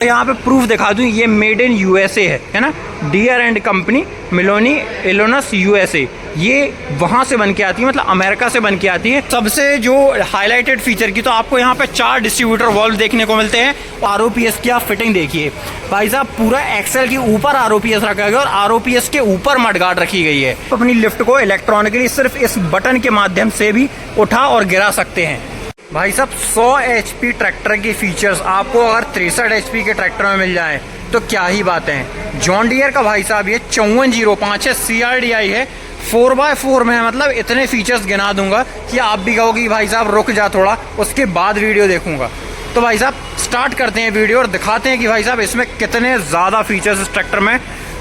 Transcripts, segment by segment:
यहाँ पे प्रूफ दिखा दूँ, ये मेड इन यूएसए है ना, डियर एंड कंपनी मिलोनी इलोनस यूएसए, ये वहाँ से बन के आती है, मतलब अमेरिका से बन के आती है। सबसे जो हाईलाइटेड फीचर की, तो आपको यहाँ पे 4 डिस्ट्रीब्यूटर वाल्व देखने को मिलते हैं। आरओपीएस की आप फिटिंग देखिए भाई साहब, पूरा एक्सेल के ऊपर आरओपीएस रखा गया और आरओपीएस के ऊपर मडगार्ड रखी गई है। तो अपनी लिफ्ट को इलेक्ट्रॉनिकली सिर्फ इस बटन के माध्यम से भी उठा और गिरा सकते हैं। भाई साहब 100 HP ट्रैक्टर के फीचर्स आपको अगर 63 HP के ट्रैक्टर में मिल जाए तो क्या ही बात है। जॉन डियर का भाई साहब ये 5405 है, CRDI है, 4x4 में है। मतलब इतने फीचर्स गिना दूंगा कि आप भी कहोगे भाई साहब रुक जा थोड़ा, उसके बाद वीडियो देखूंगा। तो भाई साहब स्टार्ट करते हैं वीडियो और दिखाते हैं कि भाई साहब इसमें कितने ज़्यादा फीचर्स इस ट्रैक्टर में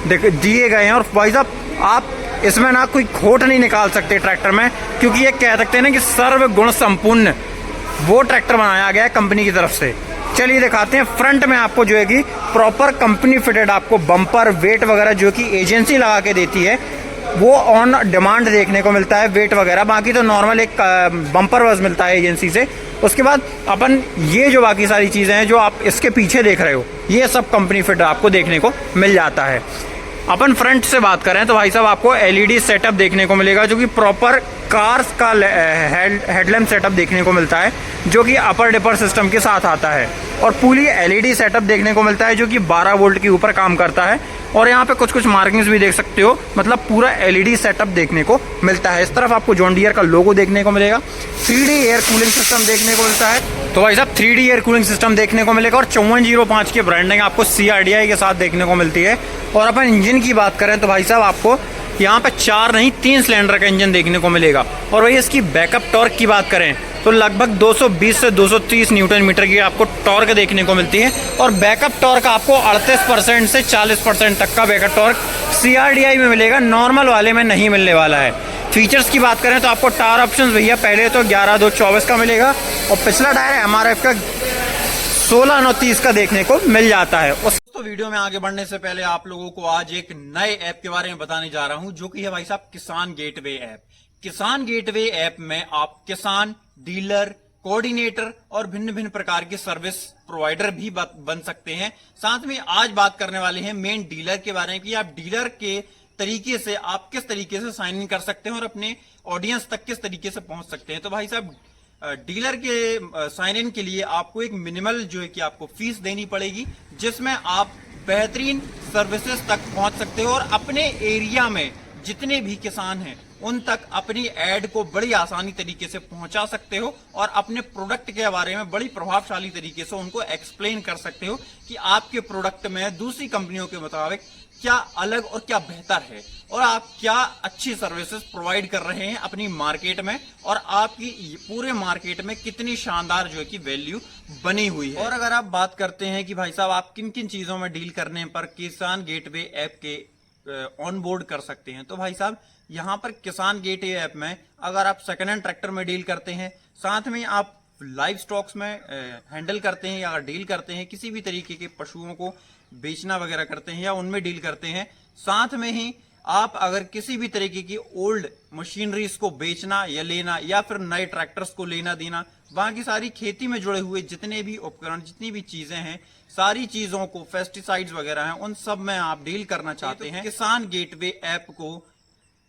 दिए गए हैं। और भाई साहब आप इसमें ना कोई खोट नहीं निकाल सकते ट्रैक्टर में, क्योंकि ये कह सकते हैं ना कि सर्वगुण संपूर्ण वो ट्रैक्टर बनाया गया है कंपनी की तरफ से। चलिए दिखाते हैं। फ्रंट में आपको जो है कि प्रॉपर कंपनी फिटेड आपको बम्पर वेट वगैरह जो कि एजेंसी लगा के देती है वो ऑन डिमांड देखने को मिलता है, वेट वगैरह। बाकी तो नॉर्मल एक बम्पर बस मिलता है एजेंसी से। उसके बाद अपन ये जो बाकी सारी चीज़ें हैं जो आप इसके पीछे देख रहे हो, ये सब कंपनी फिट आपको देखने को मिल जाता है। अपन फ्रंट से बात करें तो भाई साहब आपको LED सेटअप देखने को मिलेगा, जो कि प्रॉपर कार्स का हेडलैम्प सेटअप देखने को मिलता है, जो कि अपर डिपर सिस्टम के साथ आता है। और पूरी LED सेटअप देखने को मिलता है जो कि 12 वोल्ट के ऊपर काम करता है। और यहाँ पे कुछ कुछ मार्किंग्स भी देख सकते हो, मतलब पूरा LED सेटअप देखने को मिलता है। इस तरफ आपको जॉन डियर का लोगो देखने को मिलेगा। 3D एयर कूलिंग सिस्टम देखने को मिलता है। तो भाई साहब 3D एयर कूलिंग सिस्टम देखने को मिलेगा और 5405 की ब्रांडिंग आपको CRDI के साथ देखने को मिलती है। और अपन इंजन की बात करें तो भाई साहब आपको यहाँ पे 4 नहीं 3 सिलेंडर का इंजन देखने को मिलेगा। और वही इसकी बैकअप टॉर्क की बात करें तो लगभग 220 से 230 न्यूटन मीटर की आपको टॉर्क देखने को मिलती है। और बैकअप टॉर्क आपको 38% से 40% तक का बैकअप टॉर्क CRDI में मिलेगा, नॉर्मल वाले में नहीं मिलने वाला है। फीचर्स की बात करें तो आपको टायर ऑप्शंस भैया पहले तो 11/2/24 का मिलेगा और पिछला टायर MRF का 16/9/30 का देखने को मिल जाता है। तो वीडियो में आगे बढ़ने से पहले आप लोगों को आज एक नए ऐप के बारे में बताने जा रहा हूं, जो कि है भाई साहब किसान गेटवे ऐप। किसान गेटवे ऐप में आप किसान, डीलर, कोऑर्डिनेटर और भिन्न भिन्न प्रकार के सर्विस प्रोवाइडर भी बन सकते हैं। साथ में आज बात करने वाले हैं मेन डीलर के बारे में कि आप डीलर के तरीके से आप किस तरीके से साइन इन कर सकते हैं और अपने ऑडियंस तक किस तरीके से पहुंच सकते हैं। तो भाई साहब डीलर के साइन इन के लिए आपको एक मिनिमल जो है कि आपको फीस देनी पड़ेगी, जिसमें आप बेहतरीन सर्विसेज तक पहुंच सकते हो और अपने एरिया में जितने भी किसान हैं उन तक अपनी एड को बड़ी आसानी तरीके से पहुंचा सकते हो और अपने प्रोडक्ट के बारे में बड़ी प्रभावशाली तरीके से उनको एक्सप्लेन कर सकते हो कि आपके प्रोडक्ट में दूसरी कंपनियों के मुताबिक क्या अलग और क्या बेहतर है और आप क्या अच्छी सर्विसेज प्रोवाइड कर रहे हैं अपनी मार्केट में और आपकी पूरे मार्केट में कितनी शानदार जो है कि वैल्यू बनी हुई है। और अगर आप बात करते हैं कि भाई साहब आप किन किन चीजों में डील करने पर किसान गेटवे ऐप के ऑन बोर्ड कर सकते हैं, तो भाई साहब यहाँ पर किसान गेटवे ऐप में अगर आप सेकेंड हैंड ट्रैक्टर में डील करते हैं, साथ में आप लाइव स्टॉक्स में हैंडल करते हैं या डील करते हैं, किसी भी तरीके के पशुओं को बेचना वगैरह करते हैं या उनमें डील करते हैं, साथ में ही आप अगर किसी भी तरीके की ओल्ड मशीनरीज को बेचना या लेना या फिर नए ट्रैक्टर्स को लेना देना, बाकी सारी खेती में जुड़े हुए जितने भी उपकरण जितनी भी चीजें हैं, सारी चीजों को पेस्टिसाइड्स वगैरह हैं उन सब में आप डील करना चाहते हैं, किसान गेटवे ऐप को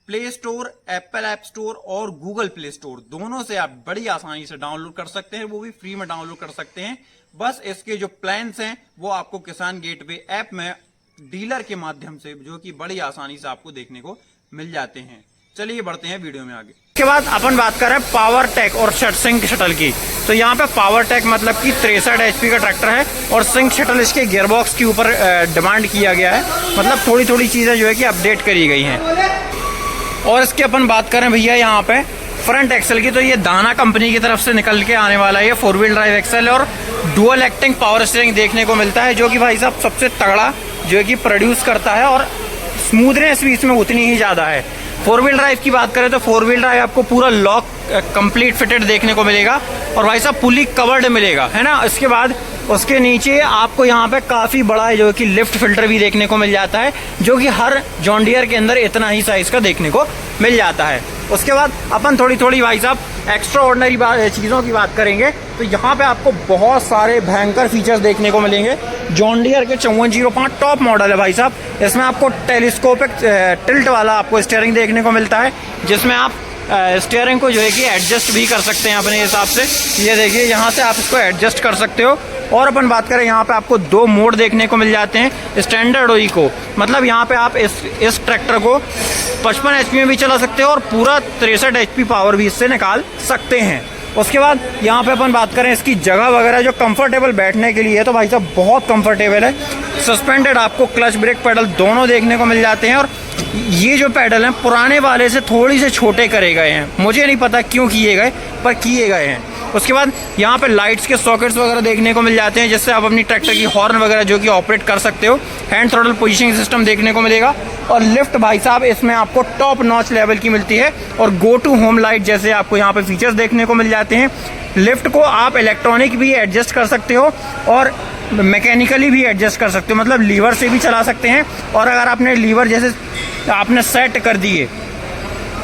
play store, Apple app store और गूगल प्ले स्टोर दोनों से आप बड़ी आसानी से डाउनलोड कर सकते हैं, वो भी फ्री में डाउनलोड कर सकते हैं। बस इसके जो प्लान्स हैं वो आपको किसान गेटवे ऐप में डीलर के माध्यम से जो कि बड़ी आसानी से आपको देखने को मिल जाते हैं। चलिए बढ़ते हैं वीडियो में आगे। इसके बाद अपन बात कर रहे हैं पावर टेक और सिंक शटल की। तो यहाँ पे पावर टेक मतलब कि 63 HP का ट्रैक्टर है और सिंक शटल इसके गियरबॉक्स के ऊपर डिमांड किया गया है, मतलब थोड़ी थोड़ी चीजें जो है कि अपडेट करी गई हैं। और इसकी अपन बात करें भैया यहाँ पे फ्रंट एक्सेल की, तो ये दाना कंपनी की तरफ से निकल के आने वाला है, ये 4 व्हील ड्राइव एक्सेल और डुअल एक्टिंग पावर स्टीयरिंग देखने को मिलता है, जो कि भाई साहब सबसे तगड़ा जो है कि प्रोड्यूस करता है और स्मूथनेस भी इसमें उतनी ही ज्यादा है। 4 व्हील ड्राइव की बात करें तो 4 व्हील ड्राइव आपको पूरा लॉक कंप्लीट फिटेड देखने को मिलेगा और भाई साहब फुली कवर्ड मिलेगा, है ना। इसके बाद उसके नीचे आपको यहाँ पे काफी बड़ा जो कि लिफ्ट फिल्टर भी देखने को मिल जाता है, जो कि हर जॉन डियर के अंदर इतना ही साइज का देखने को मिल जाता है। उसके बाद अपन थोड़ी थोड़ी भाई साहब एक्स्ट्रा ऑर्डिनरी चीज़ों की बात करेंगे तो यहाँ पे आपको बहुत सारे भयंकर फीचर्स देखने को मिलेंगे। जॉन डियर के 5405 टॉप मॉडल है भाई साहब। इसमें आपको टेलीस्कोपिक टिल्ट वाला आपको स्टीयरिंग देखने को मिलता है, जिसमें आप स्टीयरिंग को जो है कि एडजस्ट भी कर सकते हैं अपने हिसाब से। ये देखिए यहाँ से आप इसको एडजस्ट कर सकते हो। और अपन बात करें यहाँ पे आपको 2 मोड देखने को मिल जाते हैं स्टैंडर्ड और इको। मतलब यहाँ पे आप इस ट्रैक्टर को 55 HP में भी चला सकते हो और पूरा 63 HP पावर भी इससे निकाल सकते हैं। उसके बाद यहाँ पे अपन बात करें इसकी जगह वगैरह जो कंफर्टेबल बैठने के लिए है तो भाई साहब बहुत कंफर्टेबल है। सस्पेंडेड आपको क्लच ब्रेक पेडल दोनों देखने को मिल जाते हैं और ये जो पेडल हैं पुराने वाले से थोड़ी से छोटे करे गए हैं, मुझे नहीं पता क्यों किए गए पर किए गए हैं। उसके बाद यहाँ पे लाइट्स के सॉकेट्स वगैरह देखने को मिल जाते हैं, जिससे आप अपनी ट्रैक्टर की हॉर्न वगैरह जो कि ऑपरेट कर सकते हो। हैंड थ्रोटल पोजीशनिंग सिस्टम देखने को मिलेगा और लिफ्ट भाई साहब इसमें आपको टॉप नॉच लेवल की मिलती है और गो टू होम लाइट जैसे आपको यहाँ पे फीचर्स देखने को मिल जाते हैं। लिफ्ट को आप इलेक्ट्रॉनिक भी एडजस्ट कर सकते हो और मैकेनिकली भी एडजस्ट कर सकते हो, मतलब लीवर से भी चला सकते हैं। और अगर आपने लीवर जैसे आपने सेट कर दिए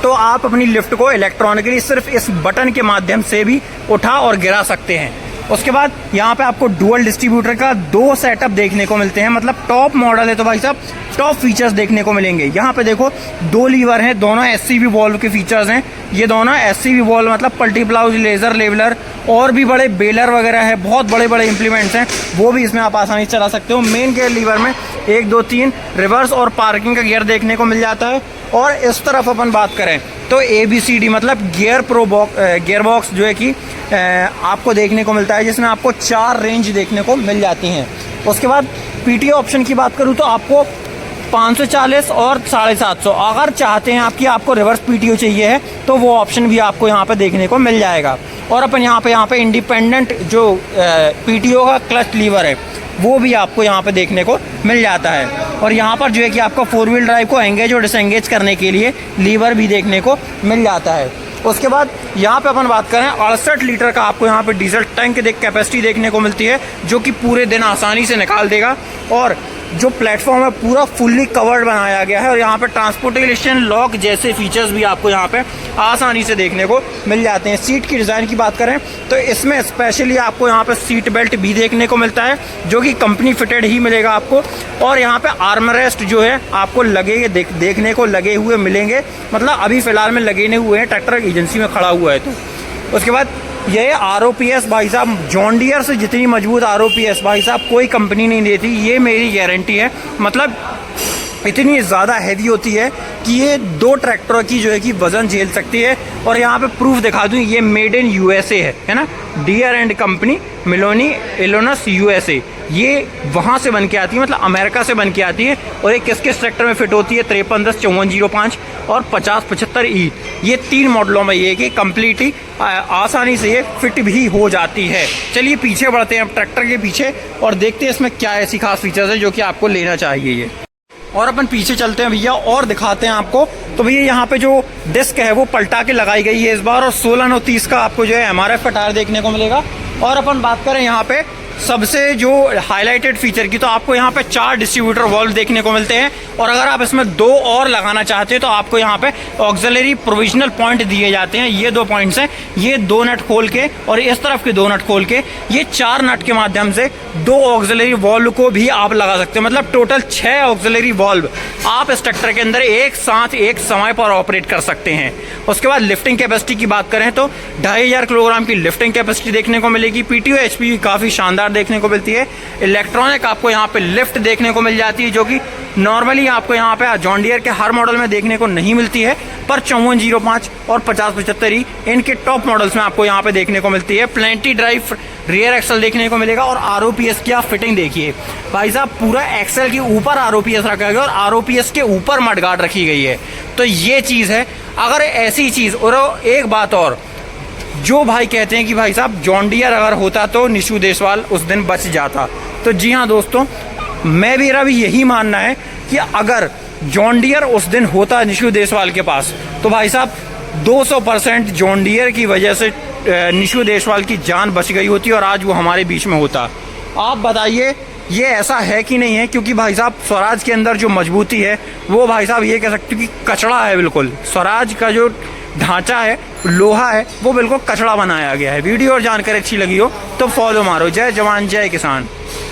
तो आप अपनी लिफ्ट को इलेक्ट्रॉनिकली सिर्फ इस बटन के माध्यम से भी उठा और गिरा सकते हैं। उसके बाद यहाँ पे आपको डुअल डिस्ट्रीब्यूटर का 2 सेटअप देखने को मिलते हैं, मतलब टॉप मॉडल है तो भाई साहब टॉप फीचर्स देखने को मिलेंगे। यहाँ पे देखो 2 लीवर हैं, दोनों SCV वॉल्व के फीचर्स हैं। ये दोनों SCV वॉल्व मतलब पल्टी प्लाउज, लेजर लेवलर और भी बड़े बेलर वगैरह है, बहुत बड़े बड़े इंप्लीमेंट्स हैं, वो भी इसमें आप आसानी से चला सकते हो। मेन गियर लीवर में 1 2 3 रिवर्स और पार्किंग का गियर देखने को मिल जाता है। और इस तरफ अपन बात करें तो ABCD मतलब गियर बॉक्स जो है कि आपको देखने को मिलता है, जिसमें आपको 4 रेंज देखने को मिल जाती हैं। उसके बाद PTO ऑप्शन की बात करूँ तो आपको 540 और 750 अगर चाहते हैं आपको रिवर्स PTO चाहिए है तो वो ऑप्शन भी आपको यहाँ पे देखने को मिल जाएगा। और अपन यहाँ पे इंडिपेंडेंट जो PTO का क्लच लीवर है वो भी आपको यहाँ पे देखने को मिल जाता है। और यहाँ पर जो है कि आपको 4 व्हील ड्राइव को एंगेज और डिसएंगेज करने के लिए लीवर भी देखने को मिल जाता है। उसके बाद यहाँ पे अपन बात करें 68 लीटर का आपको यहाँ पे डीजल टैंक कैपेसिटी देखने को मिलती है, जो कि पूरे दिन आसानी से निकाल देगा। और जो प्लेटफॉर्म है पूरा फुल्ली कवर्ड बनाया गया है और यहाँ पे ट्रांसपोर्टेशन लॉक जैसे फीचर्स भी आपको यहाँ पे आसानी से देखने को मिल जाते हैं। सीट की डिज़ाइन की बात करें तो इसमें स्पेशली आपको यहाँ पे सीट बेल्ट भी देखने को मिलता है, जो कि कंपनी फिटेड ही मिलेगा आपको। और यहाँ पे आर्मरेस्ट जो है आपको लगे देखने को लगे हुए मिलेंगे, मतलब अभी फ़िलहाल में लगे नहीं हुए हैं, ट्रैक्टर एजेंसी में खड़ा हुआ है। तो उसके बाद ये ROPS भाई साहब जॉन डियर से जितनी मजबूत ROPS भाई साहब कोई कंपनी नहीं देती, ये मेरी गारंटी है। मतलब इतनी ज़्यादा हैवी होती है कि ये 2 ट्रैक्टरों की जो है कि वज़न झेल सकती है। और यहाँ पे प्रूफ दिखा दूँ, ये मेड इन USA है ना, डियर एंड कंपनी मिलोनी इलोनस USA, ये वहाँ से बन के आती है, मतलब अमेरिका से बन के आती है। और ये किस किस ट्रैक्टर में फिट होती है 5310, 5405 और 5075E, ये 3 मॉडलों में ये कि कम्प्लीटली आसानी से ये फिट भी हो जाती है। चलिए पीछे बढ़ते हैं अब ट्रैक्टर के पीछे और देखते हैं इसमें क्या ऐसी खास फीचर्स है जो कि आपको लेना चाहिए ये। और अपन पीछे चलते हैं भैया और दिखाते हैं आपको। तो भैया यहाँ पे जो डिस्क है वो पलटा के लगाई गई है इस बार और 1629 का आपको जो है MRF का टायर देखने को मिलेगा। और अपन बात करें यहाँ पे सबसे जो हाईलाइटेड फीचर की तो आपको यहाँ पे 4 डिस्ट्रीब्यूटर वॉल्व देखने को मिलते हैं। और अगर आप इसमें 2 और लगाना चाहते हैं तो आपको यहाँ पे ऑक्सिलरी प्रोविजनल पॉइंट दिए जाते हैं। ये 2 पॉइंट्स हैं, ये 2 नट खोल के और इस तरफ के 2 नट खोल के ये 4 नट के माध्यम से 2 ऑक्सिलरी वॉल्व को भी आप लगा सकते हैं। मतलब टोटल 6 ऑक्सिलरी वॉल्व आप इस ट्रैक्टर के अंदर एक साथ एक समय पर ऑपरेट कर सकते हैं। उसके बाद लिफ्टिंग कैपेसिटी की बात करें तो 2500 किलोग्राम की लिफ्टिंग कैपेसिटी देखने को मिलेगी। PTO HP काफ़ी शानदार देखने को मिलती है। इलेक्ट्रॉनिक आपको यहाँ पे लिफ्ट देखने को मिल जाती है, जो कि नॉर्मली आपको यहाँ पे जॉन डियर के हर मॉडल में देखने को नहीं मिलती है, पर 5405 और 5075 इनके टॉप मॉडल्स में आपको यहाँ पे देखने को मिलती है। प्लेंटी ड्राइव रियर एक्सल देखने को मिलेगा। और ROPS की आप फिटिंग देखिए भाई साहब, पूरा एक्सल के ऊपर ROPS रखा गया और ROPS के ऊपर मडगार्ड रखी गई है। तो ये चीज़ है। अगर ऐसी चीज़, और एक बात और, जो भाई कहते हैं कि भाई साहब जॉन डियर अगर होता तो निशु देशवाल उस दिन बच जाता, तो जी हाँ दोस्तों, मेरा भी यही मानना है कि अगर जॉन डियर उस दिन होता निशु देशवाल के पास तो भाई साहब 200% जॉन डियर की वजह से निशु देशवाल की जान बच गई होती और आज वो हमारे बीच में होता। आप बताइए ये ऐसा है कि नहीं है? क्योंकि भाई साहब स्वराज के अंदर जो मजबूती है वो भाई साहब ये कह सकते हो कि कचड़ा है बिल्कुल। स्वराज का जो ढांचा है, लोहा है, वो बिल्कुल कचड़ा बनाया गया है। वीडियो और जानकारी अच्छी लगी हो तो फॉलो मारो। जय जवान जय किसान।